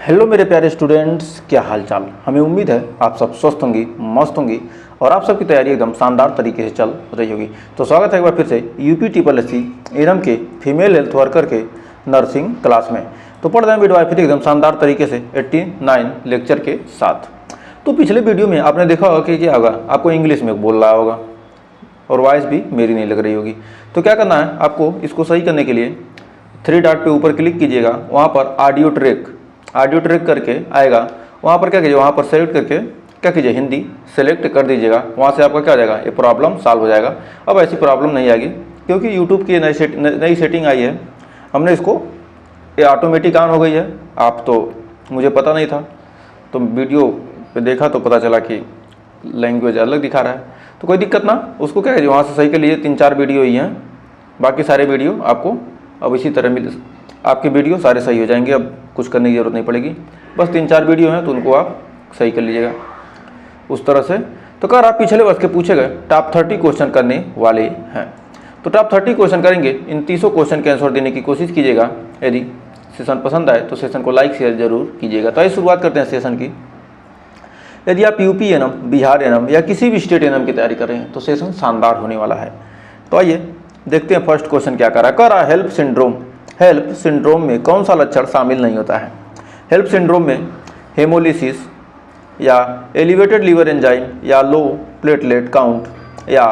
Hello मेरे प्यारे students, क्या हाल चाल। हमें उम्मीद है आप सब स्वस्थ होंगी, मस्त होंगी और आप सबकी तैयारी एकदम शानदार तरीके से चल रही होगी। तो स्वागत है एक बार फिर से यूपी ट्रिपल एस सी इरम के फीमेल हेल्थ वर्कर के नर्सिंग क्लास में। तो पढ़ रहे हैं वीडियो फिर एकदम शानदार तरीके से 89 लेक्चर के साथ। तो पिछले वीडियो में आपने देखा होगा कि क्या होगा, आपको इंग्लिश में बोल रहा होगा और वॉइस भी मेरी नहीं लग रही होगी। तो क्या करना है, आपको इसको सही करने के लिए 3 डॉट पे ऊपर क्लिक कीजिएगा, वहाँ पर ऑडियो ट्रैक करके आएगा। वहाँ पर क्या कीजिए, वहाँ पर सेलेक्ट करके क्या कीजिए, हिंदी सेलेक्ट कर दीजिएगा। वहाँ से आपका क्या हो जाएगा, ये प्रॉब्लम सॉल्व हो जाएगा। अब ऐसी प्रॉब्लम नहीं आएगी क्योंकि यूट्यूब की नई सेटिंग आई है। हमने इसको, ये ऑटोमेटिक ऑन हो गई है। आप तो मुझे पता नहीं था, तो वीडियो पे देखा तो पता चला कि लैंग्वेज अलग दिखा रहा है। तो कोई दिक्कत ना, उसको क्या कीजिए, वहाँ से सही के लिए 3-4 वीडियो ही हैं, बाकी सारे वीडियो आपको अब इसी तरह मिल, आपके वीडियो सारे सही हो जाएंगे। अब कुछ करने की ज़रूरत नहीं पड़ेगी, बस 3-4 वीडियो हैं तो उनको आप सही कर लीजिएगा उस तरह से। तो अगर आप पिछले वर्ष के पूछे गए टॉप 30 क्वेश्चन करने वाले हैं, तो टॉप 30 क्वेश्चन करेंगे। इन 30 क्वेश्चन के आंसर देने की कोशिश कीजिएगा। यदि सेशन पसंद आए तो सेशन को लाइक शेयर जरूर कीजिएगा। तो आइए शुरुआत करते हैं सेशन की। यदि आप यूपी एनएम, बिहार एनएम या किसी भी स्टेट एनएम की तैयारी कर रहे हैं तो सेशन शानदार होने वाला है। तो आइए देखते हैं फर्स्ट क्वेश्चन क्या कर रहा है। हेल्प सिंड्रोम में कौन सा लक्षण शामिल नहीं होता है। हेल्प सिंड्रोम में हेमोलिसिस या एलिवेटेड लीवर एंजाइम या लो प्लेटलेट काउंट या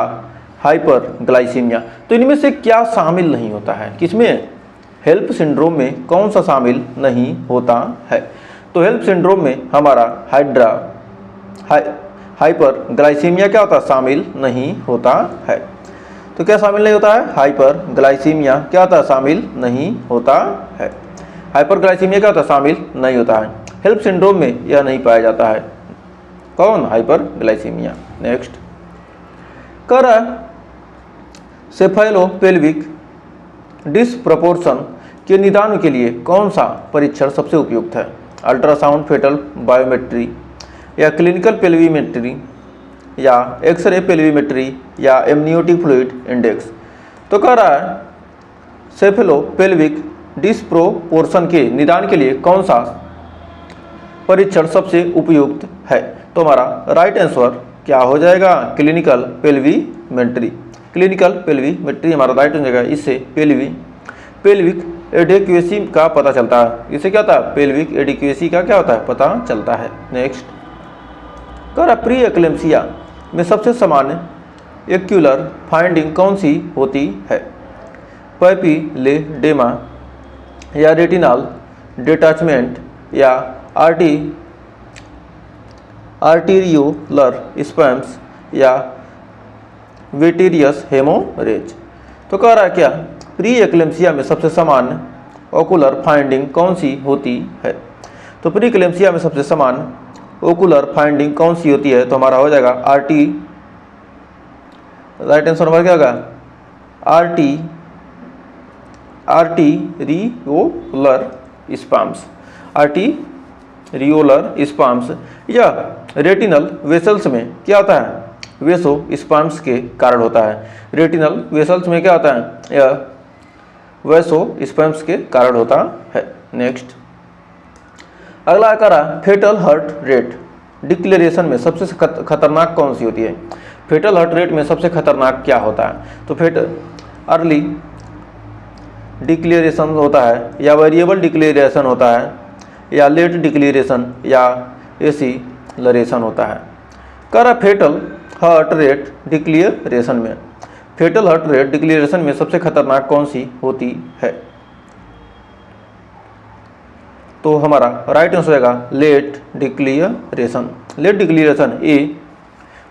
हाइपरग्लाइसीमिया, तो इनमें से क्या शामिल नहीं होता है। किसमें, हेल्प सिंड्रोम में कौन सा शामिल नहीं होता है। तो हेल्प सिंड्रोम में हमारा हाइपरग्लाइसीमिया क्या होता है, शामिल नहीं होता है। तो क्या शामिल नहीं होता है, हाइपरग्लाइसीमिया क्या होता है, शामिल नहीं होता है। हाइपरग्लाइसीमिया क्या होता है, शामिल नहीं होता है। हेल्प सिंड्रोम में यह नहीं पाया जाता है। कौन, हाइपरग्लाइसीमिया। नेक्स्ट कर सेफेलोपेल्विक डिस्प्रपोर्शन के निदान के लिए कौन सा परीक्षण सबसे उपयुक्त है। अल्ट्रासाउंड, फेटल बायोमेट्री या क्लिनिकल पेल्विमेट्री या एक्सरे पेल्विमेट्री या एमनियोटिक फ्लूइड इंडेक्स। तो कह रहा है सेफेलोपेल्विक डिस्प्रोपोर्शन के निदान के लिए कौन सा परीक्षण सबसे उपयुक्त है। तो हमारा राइट आंसर क्या हो जाएगा, क्लिनिकल पेल्विमेट्री। क्लिनिकल पेल्विमेट्री हमारा राइट हो जाएगा। इससे पेल्विक एडिक्वेसी का पता चलता है। इससे क्या होता है, पेल्विक एडिक्वेसी का क्या होता है, पता चलता है। नेक्स्ट कर प्री एक्लेम्सिया में सबसे सामान्य एक्यूलर फाइंडिंग कौन सी होती है। पैपिलेडेमा या रेटिनल डिटैचमेंट या आर्टीरियोलर स्पैम्स या विटेरियस हेमोरेज। तो कह रहा है क्या, प्री एक्लेम्सिया में सबसे सामान्य ओकुलर फाइंडिंग कौन सी होती है। तो प्री एक्लेम्सिया में सबसे सामान्य ओकुलर फाइंडिंग कौन सी होती है। तो हमारा हो जाएगा राइट आंसर हमारा क्या होगा, आर्टीरियोलर स्पैम्स या रेटिनल वेसल्स में क्या होता है, वेसो स्पैम्स के कारण होता है। रेटिनल वेसल्स में क्या होता है, यह वेसो स्पैम्स के कारण होता है। नेक्स्ट अगला करा फेटल हार्ट रेट डिक्लेरेशन में सबसे खतरनाक कौन सी होती है। फेटल हार्ट रेट में सबसे खतरनाक क्या होता है। तो अर्ली डिक्लेरेशन होता है या वेरिएबल डिक्लेरेशन होता है या लेट डिक्लेरेशन या एसिलरेशन होता है। करा फेटल हार्ट रेट डिक्लेरेशन में, फेटल हार्ट रेट डिक्लेरेशन में सबसे खतरनाक कौन सी होती है। तो हमारा राइट आंसर होगा late declaration. Late declaration a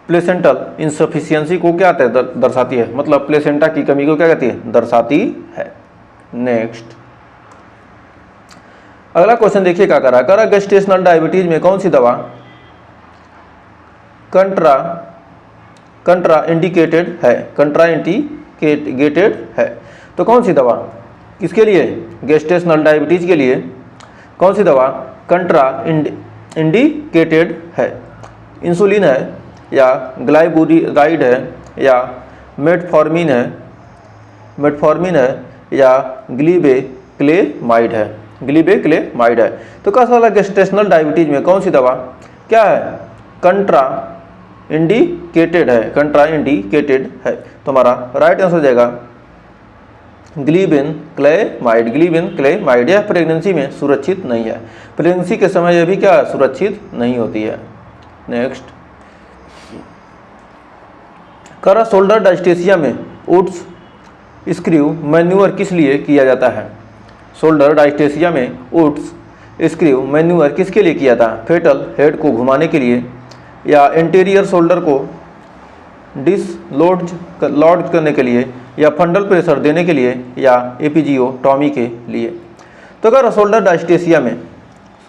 placental insufficiency को क्या दर्शाती है, मतलब प्लेसेंटा की कमी को क्या कहती है, दर्शाती है। नेक्स्ट अगला क्वेश्चन देखिए क्या करा गेस्टेशनल डायबिटीज में कौन सी दवा कंट्रा इंडिकेटेड है। तो कौन सी दवा किसके लिए, गेस्टेशनल डायबिटीज के लिए कौन सी दवा कंट्रा इंडिकेटेड है। इंसुलिन है या ग्लाइबुराइड है या मेटफॉर्मिन है या ग्लीबेक्लेमाइड है ग्लिबेक्लेमाइड है। तो क्या सवाल है, गेस्टेशनल डायबिटीज में कौन सी दवा क्या है, कंट्रा इंडिकेटेड है, कंट्रा इंडिकेटेड है। तो हमारा राइट आंसर हो जाएगा ग्लिबेनक्लेमाइड। ग्लिबेनक्लेमाइड यह प्रेगनेंसी में सुरक्षित नहीं है, प्रेगनेंसी के समय यह भी क्या सुरक्षित नहीं होती है। नेक्स्ट, करा शोल्डर डायस्टेसिया में ओट्स स्क्रू मैन्यूअर किस लिए किया जाता है। शोल्डर डायस्टेसिया में ओट्स स्क्रू मैन्यूअर किसके लिए किया था, फेटल हेड को घुमाने के लिए, या एंटीरियर शोल्डर को डिसलॉज करने के लिए, या फंडल प्रेशर देने के लिए, या एपिजियोटॉमी के लिए। तो अगर शोल्डर डायस्टेसिया में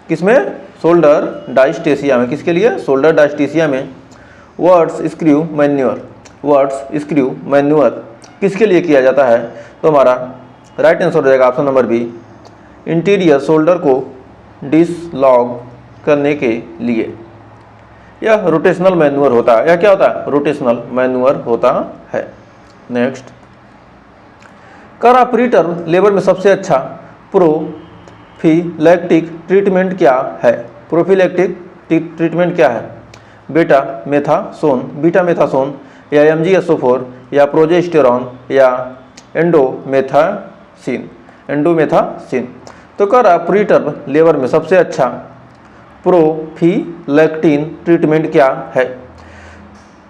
किसमें, शोल्डर डायस्टेसिया में किसके लिए, शोल्डर डायस्टेसिया में वर्ड्स स्क्रू मैन्यूअर किसके लिए किया जाता है। तो हमारा राइट आंसर हो जाएगा option number B, interior shoulder को डिसलॉग करने के लिए। यह रोटेशनल मैन्यूअर होता है, यह क्या होता है, रोटेशनल मैन्यूअर होता है। नेक्स्ट, करा प्रीटर्म लेबर में सबसे अच्छा प्रोफिलैक्टिक ट्रीटमेंट क्या है। प्रोफिलैक्टिक ट्रीटमेंट क्या है, बीटा मेथासोन या MgSO4 या प्रोजेस्टेरॉन या एंडोमेथासिन। तो करा प्रीटर्म लेबर में सबसे अच्छा प्रोफिलैक्टिन ट्रीटमेंट क्या है।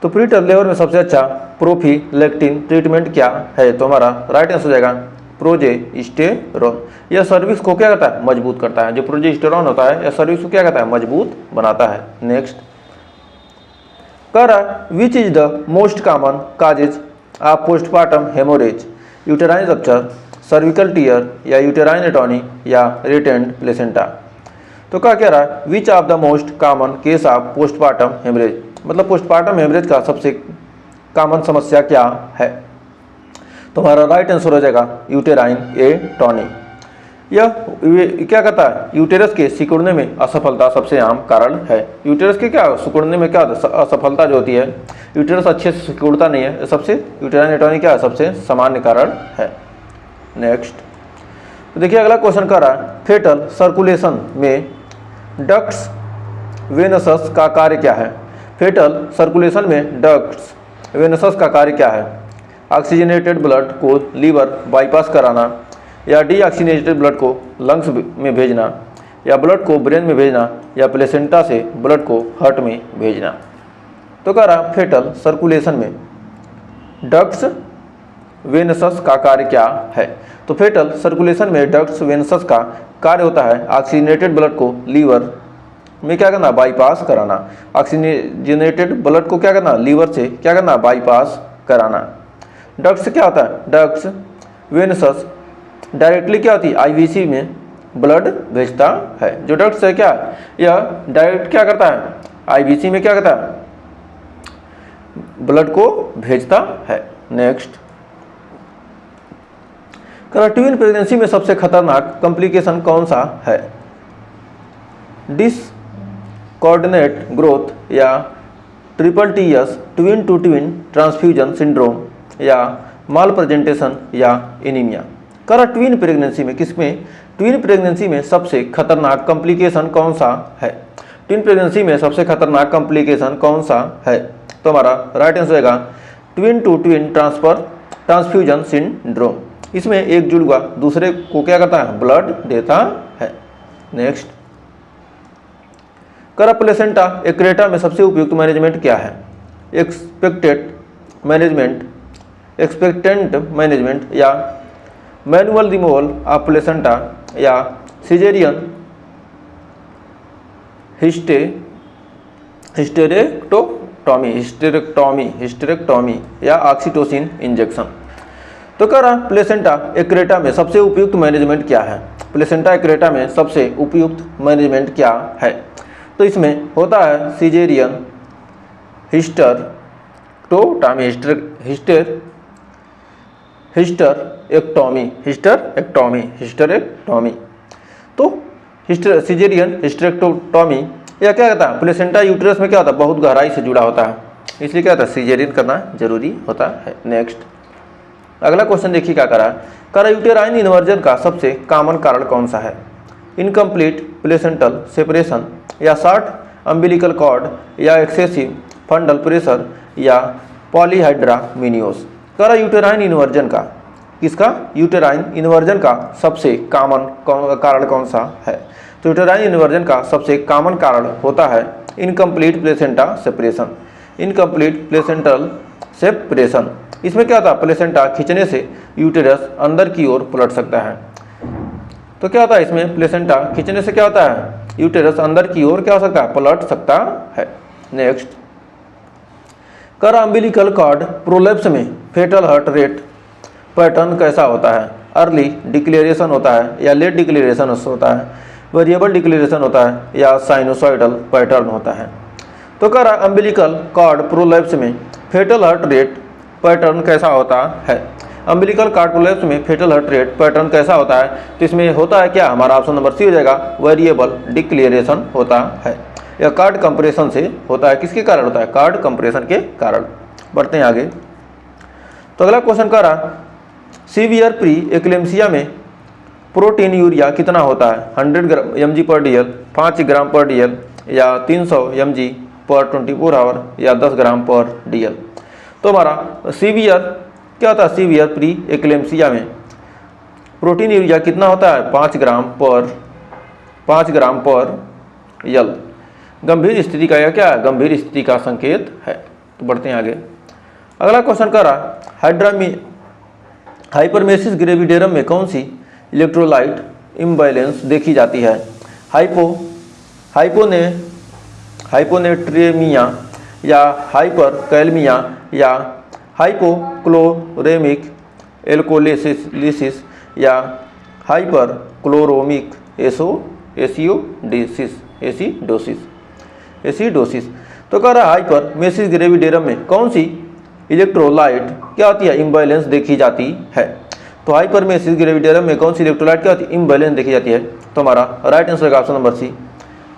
तो प्रीटर्म लेबर में सबसे अच्छा प्रोफिलैक्टिन ट्रीटमेंट क्या है। तो हमारा राइट आंसर हो जाएगा प्रोजेस्टेरॉन। यह सर्विक्स को क्या करता है, मजबूत करता है। जो प्रोजेस्टेरॉन होता है यह सर्विक्स को क्या करता है, मजबूत बनाता है। नेक्स्ट, करा which is the most common causes of postmortem haemorrhage, uterine rupture, cervical tear, या यूटेराइन एटॉनी, या रिटेंड प्लेसेंटा। तो क्या कह रहा है, which of the most common case of postmortem haemorrhage, मतलब पोस्टमार्टम हेमरेज का सबसे कॉमन समस्या क्या है। तो हमारा राइट आंसर हो जाएगा यूटेराइन एटॉनी। यह क्या कहता है, यूटेरस के सिकुड़ने में असफलता सबसे आम कारण है। यूटेरस के क्या सिकुड़ने में क्या असफलता जो होती है, यूटेरस अच्छे से सिकुड़ता नहीं है, सबसे यूटेराइन एटॉनी क्या सबसे सामान्य कारण है। नेक्स्ट, तो देखिए अगला क्वेश्चन कर रहा है, फेटल सर्कुलेशन में डक्ट्स वेनसस का कार्य क्या है। फेटल सर्कुलेशन में डक्ट्स वेनसस का कार्य क्या है, ऑक्सीजनेटेड ब्लड को लीवर बाईपास कराना, या डीऑक्सीजनेटेड ब्लड को लंग्स में भेजना, या ब्लड को ब्रेन में भेजना, या प्लेसेंटा से ब्लड को हार्ट में भेजना। तो कह रहा फेटल सर्कुलेशन में डक्ट्स वेनसस का कार्य क्या है। तो फेटल सर्कुलेशन में डक्ट्स वेनसस का कार्य होता है ऑक्सीजनेटेड ब्लड को लीवर में क्या करना, बाईपास कराना। ऑक्सीजनेटेड ब्लड को क्या करना, लीवर से क्या करना, बाईपास कराना। डक्ट्स क्या होता है, डक्ट्स वेनसस डायरेक्टली क्या होती है, आईवीसी में ब्लड भेजता है। जो डक्ट्स है क्या, यह डायरेक्ट क्या करता है, आईवीसी में क्या करता है, ब्लड को भेजता है। नेक्स्ट, ट्विन प्रेगनेंसी में सबसे खतरनाक कॉम्प्लिकेशन कौन सा है, डिसकोऑर्डिनेट ग्रोथ, या triple T S twin to twin transfusion syndrome, या माल प्रेजेंटेशन, या एनीमिया। ट्विन प्रेगनेंसी में किसमें, ट्विन प्रेगनेंसी में सबसे खतरनाक कॉम्प्लिकेशन कौन सा है। ट्विन प्रेगनेंसी में सबसे खतरनाक कॉम्प्लिकेशन कौन सा है। तो हमारा राइट आंसर होगा twin to twin transfusion syndrome. इसमें एक जुड़वा दूसरे को क्या करता है, ब्लड देता है। नेक्स्ट, प्लेसेंटा एक्रेटा में सबसे उपयुक्त मैनेजमेंट क्या है, एक्सपेक्टेंट मैनेजमेंट, या मैनुअल रिमूवल ऑफ प्लेसेंटा, या सिजेरियन हिस्टेरेक्टोमी, या ऑक्सीटोसिन इंजेक्शन। तो प्लेसेंटा एक्रेटा में सबसे उपयुक्त मैनेजमेंट क्या है। प्लेसेंटा एक्रेटा में सबसे उपयुक्त मैनेजमेंट क्या है। तो इसमें होता है सिजेरियन हिस्टेरेक्टोमी। तो सिजेरियन हिस्टेरेक्टोमी या क्या कहता है, प्लेसेंटा यूट्रस में क्या होता है, बहुत गहराई से जुड़ा होता है, इसलिए क्या होता है, सिजेरियन करना जरूरी होता है। नेक्स्ट, अगला क्वेश्चन देखिए क्या करा यूटेराइन इन्वर्जन का सबसे कॉमन कारण कौन सा है। इनकम्प्लीट प्लेसेंटल सेपरेशन या शॉर्ट अम्बिलिकल कॉर्ड या एक्सेसिव फंडल प्रेशर या पॉलीहाइड्रामिनियोस। करा यूटेराइन इन्वर्जन का, किसका, यूटेराइन इन्वर्जन का सबसे कॉमन कारण कौन सा है? तो यूटेराइन इन्वर्जन का सबसे कॉमन कारण होता है incomplete placenta separation, incomplete placental separation. इसमें क्या होता है, प्लेसेंटा खींचने से यूटेरस अंदर की ओर पलट सकता है। तो क्या होता है इसमें, प्लेसेंटा खींचने से क्या होता है, यूटेरस अंदर की ओर क्या हो सकता है, पलट सकता है। नेक्स्ट, कर अम्बिलिकल कॉर्ड प्रोलैप्स में फेटल हार्ट रेट पैटर्न कैसा होता है? अर्ली डिक्लेरेशन होता है या लेट डिक्लेरेशन होता है, वेरिएबल डिक्लेरेशन होता है या साइनोसॉइडल पैटर्न होता है। तो कह रहा अम्बिलिकल कॉर्ड प्रोलैप्स में फेटल हार्ट रेट पैटर्न कैसा होता है? अम्बिलिकल कॉर्ड प्रोलैप्स में फेटल हार्ट रेट पैटर्न कैसा होता है? तो इसमें होता है क्या, हमारा ऑप्शन नंबर सी हो जाएगा, वेरिएबल डिक्लेरेशन होता है या कार्ड कंप्रेशन से होता है। किसके कारण होता है? कार्ड कंप्रेशन के कारण। बढ़ते हैं आगे। तो अगला क्वेश्चन कह रहा सीवियर प्री एक्लेम्सिया में प्रोटीन यूरिया कितना होता है? 100 mg पर DL, 5 ग्राम पर DL या 300 mg पर 24 आवर या 10 ग्राम पर DL। तो हमारा सीवियर क्या होता है, सीवियर प्री एक्लेम्सिया में प्रोटीन यूरिया कितना होता है? 5 ग्राम पर यल। गंभीर स्थिति का, या क्या है, गंभीर स्थिति का संकेत है। तो बढ़ते हैं आगे। अगला क्वेश्चन कर रहा हाइपरमेसिस ग्रेविडेरम में कौन सी इलेक्ट्रोलाइट इम्बैलेंस देखी जाती है? हाइपोनेट्रेमिया या हाइपरकैलमिया या हाइपोक्लोरेमिक एल्कोलिसिस या हाइपरक्लोरोमिक एसिडोसिस। तो कह रहा है हाइपरमेसिस ग्रेविडेरम में कौन सी इलेक्ट्रोलाइट क्या होती है, इम्बैलेंस देखी जाती है? तो हाइपरमेसिस ग्रेविडेरम में कौन सी इलेक्ट्रोलाइट क्या होती है, इम्बैलेंस देखी जाती है? तो हमारा राइट आंसर का ऑप्शन नंबर सी,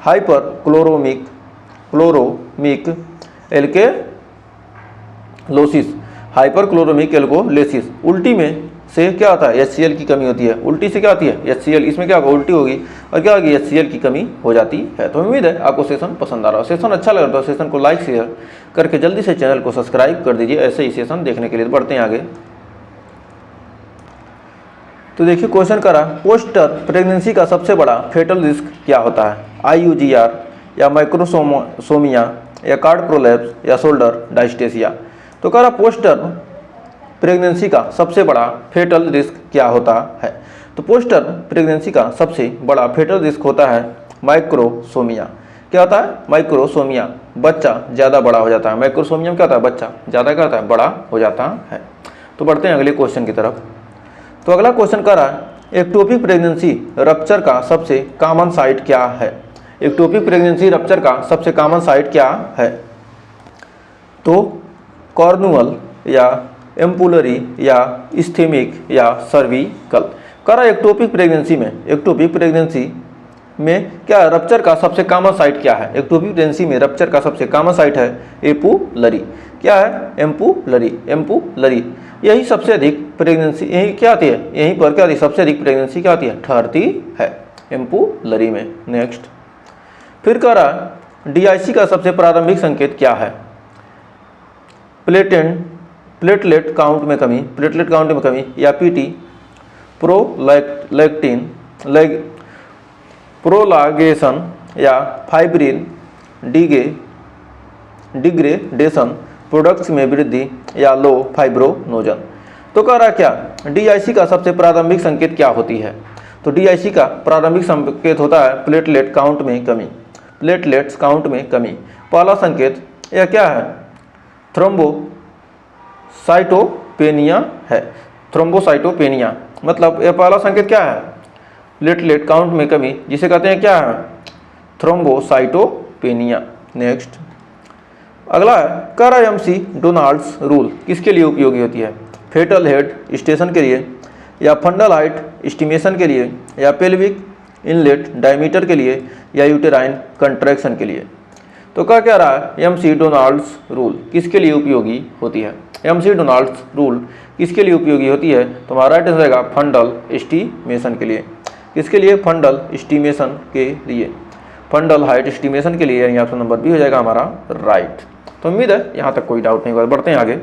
हाइपरक्लोरोमिक एल्केलोसिस, हाइपरक्लोरोमिक एल्कोलेसिस। उल्टी में से क्या होता है, HCl की कमी होती है। उल्टी से क्या होती है, HCl, इसमें क्या होगा, उल्टी होगी और क्या होगी, HCl की कमी हो जाती है। तो उम्मीद है आपको सेशन पसंद आ रहा हो। सेशन अच्छा लग रहा है तो सेशन को लाइक शेयर करके जल्दी से चैनल को सब्सक्राइब कर दीजिए ऐसे ही सेशन देखने के लिए। बढ़ते हैं आगे। तो देखिए क्वेश्चन करा पोस्टर प्रेगनेंसी का सबसे बड़ा फेटल रिस्क क्या होता है? IUGR या माइक्रोसोमिया या कार्ड प्रोलैप्स या शोल्डर डायस्टेसिया। तो कह रहा पोस्टर प्रेगनेंसी का सबसे बड़ा फेटल रिस्क क्या होता है? तो पोस्टर प्रेगनेंसी का सबसे बड़ा फेटल रिस्क होता है माइक्रोसोमिया। क्या होता है, माइक्रोसोमिया, बच्चा ज़्यादा बड़ा हो जाता है। माइक्रोसोमिया क्या होता है, बच्चा ज़्यादा क्या होता है, बड़ा हो जाता है। तो बढ़ते हैं अगले क्वेश्चन की तरफ। तो अगला क्वेश्चन कर रहा है एक्टोपिक प्रेगनेंसी रप्चर का सबसे कॉमन साइट क्या है? एक्टोपिक प्रेगनेंसी रप्चर का सबसे कॉमन साइट क्या है? तो कॉर्नुअल या एम्पुलरी या इस्थेमिक या सर्विकल। कह रहा एक्टोपिक प्रेगनेंसी में क्या रप्चर का सबसे कॉमन साइट क्या है? एक्टोपिक प्रेगनेंसी में रप्चर का सबसे कॉमन साइट है एपुलरी। क्या है, एम्पुलरी। यही सबसे अधिक प्रेगनेंसी यही क्या आती है, यहीं पर क्या आती है, सबसे अधिक प्रेगनेंसी क्या आती है, ठहरती है एम्पुलरी में। नेक्स्ट, फिर कह रहा DIC का सबसे प्रारंभिक संकेत क्या है? प्लेटलेट काउंट में कमी या PT, प्रोलागेशन या फाइब्रिल डिग्रेडेशन, प्रोडक्ट्स में वृद्धि या लो फाइब्रोनोजन। तो कह रहा क्या DIC का सबसे प्रारंभिक संकेत क्या होती है? तो DIC का प्रारंभिक संकेत होता है प्लेटलेट्स काउंट में कमी। पहला संकेत यह क्या है, थ्रोम्बोसाइटोपेनिया है। थ्रोम्बोसाइटोपेनिया मतलब यह पहला संकेत क्या है, प्लेटलेट काउंट में कमी, जिसे कहते हैं क्या है, थ्रोम्बोसाइटोपेनिया। नेक्स्ट, अगला है करा MC डोनाल्ड्स रूल किसके लिए उपयोगी होती है? फेटल हेड स्टेशन के लिए या फंडल हाइट एस्टिमेशन के लिए या पेल्विक इनलेट डायमीटर के लिए या यूटेराइन कंट्रैक्शन के लिए। तो क्या रहा है, MC डोनाल्ड्स रूल किसके लिए उपयोगी होती है? MC डोनाल्ड्स रूल किसके लिए उपयोगी होती है? तो हमारा राइट आंसर रहेगा फंडल एस्टिमेशन के लिए। किसके लिए? फंडल एस्टिमेशन के लिए, फंडल हाइट एस्टिमेशन के लिए, यानी ऑप्शन नंबर बी हो जाएगा हमारा राइट। तो उम्मीद है यहाँ तक कोई डाउट नहीं होगा। बढ़ते हैं आगे।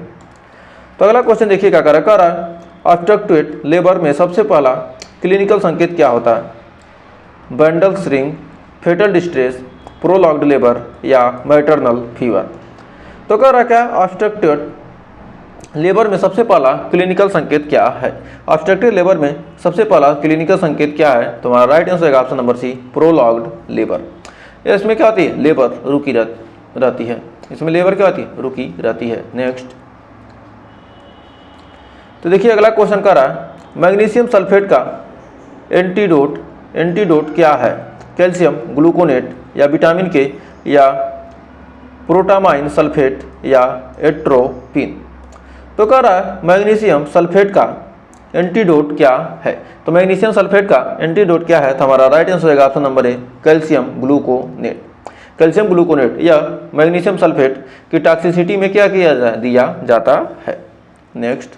तो अगला क्वेश्चन देखिए क्या कह रहा है, ऑब्स्ट्रक्टेड लेबर में सबसे पहला क्लिनिकल संकेत क्या होता है? Bundle shrink, fetal distress, prolonged labour या मैटरनल फीवर। तो कह रहा क्या, ऑब्स्ट्रक्टेड लेबर में सबसे पहला क्लिनिकल संकेत क्या है? ऑब्स्ट्रक्टिव लेबर में सबसे पहला क्लिनिकल संकेत क्या है? तो हमारा राइट आंसर होगा option number C, prolonged labour. इसमें क्या होती है? लेबर रुकी रहती है। इसमें लेबर क्या होती है? रुकी रहती है। नेक्स्ट। तो देखिए अगला क्वेश्चन कर रहा है, मैग्नीशियम सल्फेट का एंटीडोट क्या है? कैल्शियम ग्लूकोनेट या विटामिन के या प्रोटामाइन सल्फेट या एट्रोपिन। तो कह रहा है मैग्नीशियम सल्फेट का एंटीडोट क्या है? तो मैग्नीशियम सल्फेट का एंटीडोट क्या है? तो हमारा राइट आंसर होगा option number A, calcium gluconate. Calcium gluconate या मैग्नीशियम सल्फेट की टॉक्सिसिटी में क्या दिया जाता है? नेक्स्ट।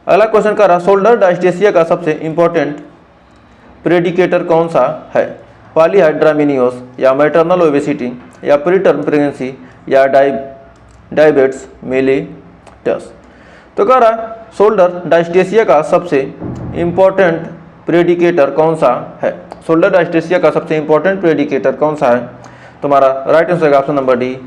अगला क्वेश्चन कर रहा, शोल्डर डायस्टेसिया का सबसे इंपॉर्टेंट प्रेडिकेटर कौन सा है? पॉलीहाइड्रामिनियोस या मैटरनल ओबेसिटी या प्रीटर्म प्रेगनेंसी या डायबिट्स मेलिटस। तो कह रहा शोल्डर डायस्टेसिया का सबसे इंपॉर्टेंट प्रेडिकेटर कौन सा है? शोल्डर डायस्टेसिया का सबसे इंपॉर्टेंट प्रेडिकेटर कौन सा है? तुम्हारा राइट आंसर होगा option number D,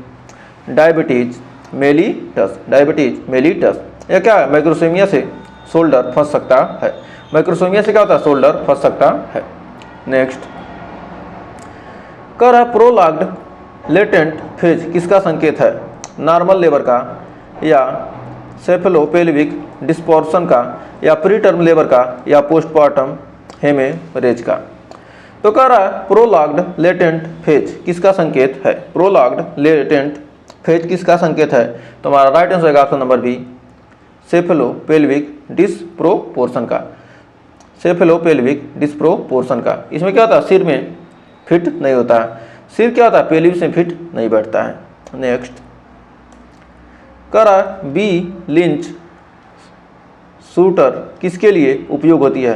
diabetes mellitus. Diabetes mellitus या क्या है? माइक्रोसेमिया से शोल्डर फंस सकता है। माइक्रोसेमिया से क्या होता है? शोल्डर फंस सकता है। नेक्स्ट। कह रहा प्रोलॉन्ग्ड लेटेंट फेज किसका संकेत है? नॉर्मल लेबर का या सेफेलोपेल्विक डिस्पोर्शन का या प्रीटर्म लेबर का या पोस्टमार्टम हेमेरेज का। तो कह रहा है प्रोलॉन्ग्ड लेटेंट फेज किसका संकेत है? प्रोलॉन्ग्ड लेटेंट फेज किसका संकेत है? तो हमारा राइट आंसर होगा ऑप्शन नंबर बी, सेफेलोपेल्विक डिस्प्रोपोर्शन का। सेफेलोपेल्विक डिस्प्रोपोर्शन का। इसमें क्या होता है? सिर में फिट नहीं होता है। सिर क्या होता है? पेल्विस में फिट नहीं बैठता है। नेक्स्ट। कह रहा बी लिंच शूटर किसके लिए उपयोग होती है?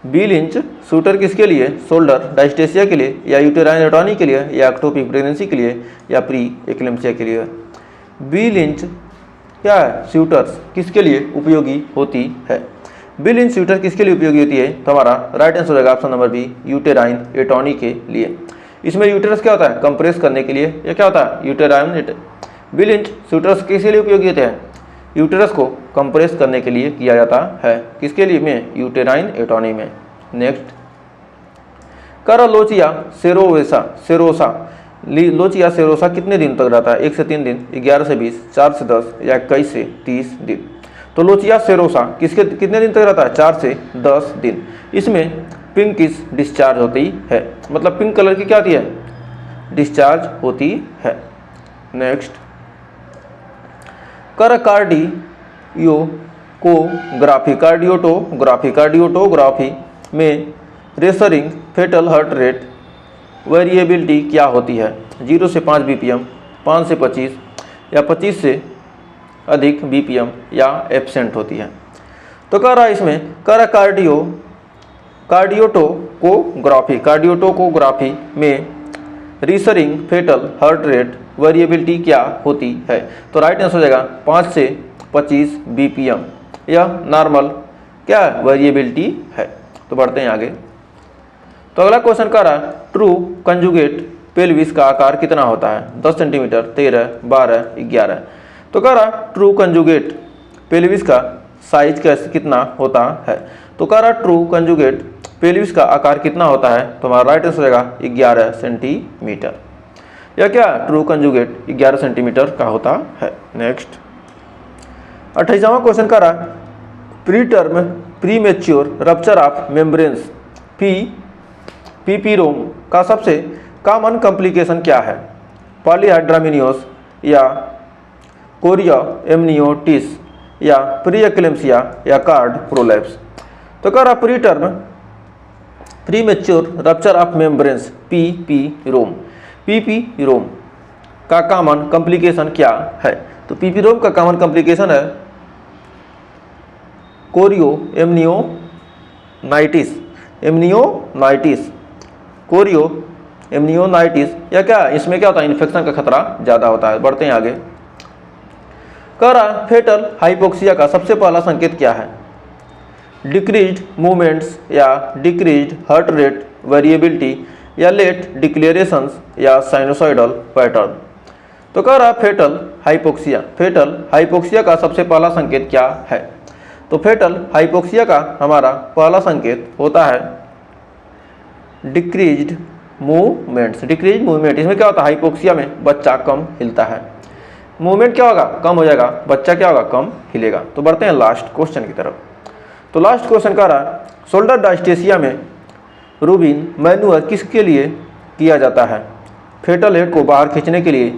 बी लिंच शूटर किसके लिए? शोल्डर डायस्टेसिया के लिए या यूटेराइन एटॉनी के लिए या एक्टोपिक प्रेगनेंसी के लिए या प्री एक्लेम्सिया के लिए। बी लिंच क्या है? शूटर्स किसके लिए उपयोगी होती है? बी लिंच शूटर किसके लिए उपयोगी होती है? तो हमारा राइट आंसर होगा ऑप्शन नंबर बी, यूटेराइन एटॉनी के लिए। इसमें यूटेरस क्या होता है? कंप्रेस करने के लिए। या क्या होता है? यूटेराइन। बी लिंच शूटर्स किसके लिए उपयोगी होते हैं? यूटेरस को कंप्रेस करने के लिए किया जाता है। किसके लिए में? यूटेराइन एटॉनी में। नेक्स्ट। कर लोचिया सेरोसा लोचिया सेरोसा कितने दिन तक रहता है? 1 से 3 दिन, 11 से 20, 4 से 10 या 21 से 30 दिन। तो लोचिया सेरोसा कितने दिन तक रहता है? 4 से 10 दिन। इसमें पिंकिश डिस्चार्ज होती है, मतलब पिंक कलर की क्या होती है? डिस्चार्ज होती है। नेक्स्ट। कर कार्डियोटोग्राफी में रेसरिंग फेटल हार्ट रेट वेरिएबिलिटी क्या होती है? 0 से 5 BPM, 5 से 25 या 25 से अधिक BPM या एब्सेंट होती है। तो कह रहा है इसमें कार्डियोटोग्राफी में रेसरिंग फेटल हार्ट रेट वेरिएबिलिटी क्या होती है? तो राइट आंसर हो जाएगा 5 से 25 BPM। यह नॉर्मल क्या वेरिएबिलिटी है। तो बढ़ते हैं आगे। तो अगला क्वेश्चन कह रहा है ट्रू कंजुगेट पेल्विस का आकार कितना होता है? 10 सेंटीमीटर, 13, 12, 11। तो कह रहा ट्रू कंजुगेट पेल्विस का साइज कितना होता है? तो कह रहा ट्रू कंजुगेट पेल्विस का आकार कितना होता है? तो हमारा राइट आंसर हो जाएगा 11 सेंटीमीटर। या क्या? ट्रू कंजुगेट 11 सेंटीमीटर का होता है। नेक्स्ट। 28वां क्वेश्चन कर रहा preterm premature rupture of membranes PPROM का सबसे कॉमन कॉम्प्लिकेशन क्या है? पॉलीहाइड्रामिनियोस या कोरिया एमनियोटिस या प्री एक्लेम्सिया या कार्ड प्रोलैप्स। तो कह रहा preterm premature rupture of membranes PPROM का कॉमन कॉम्प्लिकेशन क्या है? तो पीपीरोम का कॉमन कॉम्प्लिकेशन है chorioamnionitis amnionitis, chorioamnionitis या क्या, इसमें क्या होता है, इन्फेक्शन का खतरा ज़्यादा होता है। बढ़ते हैं आगे। कह रहा फेटल हाइपोक्सिया का सबसे पहला संकेत क्या है? डिक्रीज्ड मूवमेंट्स या डिक्रीज्ड हार्ट रेट वेरिएबिलिटी या लेट डिक्लेरेशंस या साइनोसॉइडल पैटर्न। तो कह रहा फेटल हाइपोक्सिया का सबसे पहला संकेत क्या है? तो फेटल हाइपोक्सिया का हमारा पहला संकेत होता है डिक्रीज्ड मूवमेंट्स। डिक्रीज्ड मूवमेंट, इसमें क्या होता है, हाइपोक्सिया में बच्चा कम हिलता है, मूवमेंट क्या होगा, कम हो जाएगा, बच्चा क्या होगा, कम हिलेगा। तो बढ़ते हैं लास्ट क्वेश्चन की तरफ। तो लास्ट क्वेश्चन कह रहा शोल्डर डायस्टेसिया में रूबिन मैन्यूअर किसके लिए किया जाता है? फेटल हेड को बाहर खींचने के लिए,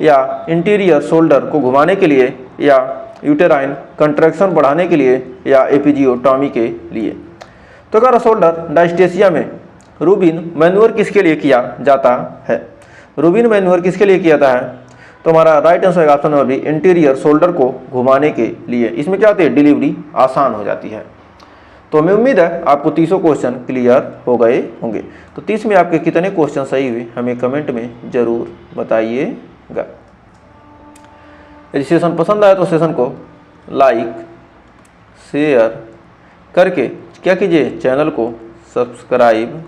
या इंटीरियर शोल्डर को घुमाने के लिए, या यूटेराइन कंट्रैक्शन बढ़ाने के लिए, या एपिजियोटॉमी के लिए। तो कह रहा शोल्डर डायस्टेसिया में रूबिन मैन्यूअर किसके लिए किया जाता है? रूबिन मैन्यूअर किसके लिए किया जाता है? तो हमारा right answer option number B, interior shoulder को घुमाने के लिए। इसमें क्या होती है, डिलीवरी आसान हो जाती है। तो हमें उम्मीद है आपको 30 क्वेश्चन क्लियर हो गए होंगे। तो 30 में आपके कितने क्वेश्चन सही हुए हमें कमेंट में ज़रूर बताइएगा। यदि सेशन पसंद आया तो सेशन को लाइक शेयर करके क्या कीजिए, चैनल को सब्सक्राइब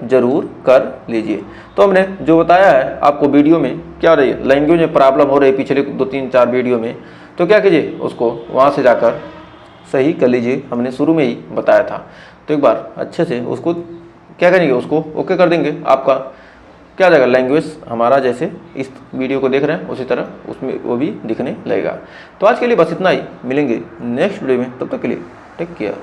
जरूर कर लीजिए। तो हमने जो बताया है आपको वीडियो में क्या रही है, लैंग्वेज में प्रॉब्लम हो रही है पिछले 2-3-4 वीडियो में, तो क्या कीजिए, उसको वहाँ से जाकर सही कर लीजिए। हमने शुरू में ही बताया था, तो एक बार अच्छे से उसको क्या करेंगे, उसको ओके कर देंगे। आपका क्या आ जाएगा, लैंग्वेज हमारा जैसे इस वीडियो को देख रहे हैं उसी तरह उसमें वो भी दिखने लगेगा। तो आज के लिए बस इतना ही, मिलेंगे नेक्स्ट वीडियो में, तब तक के लिए टेक केयर।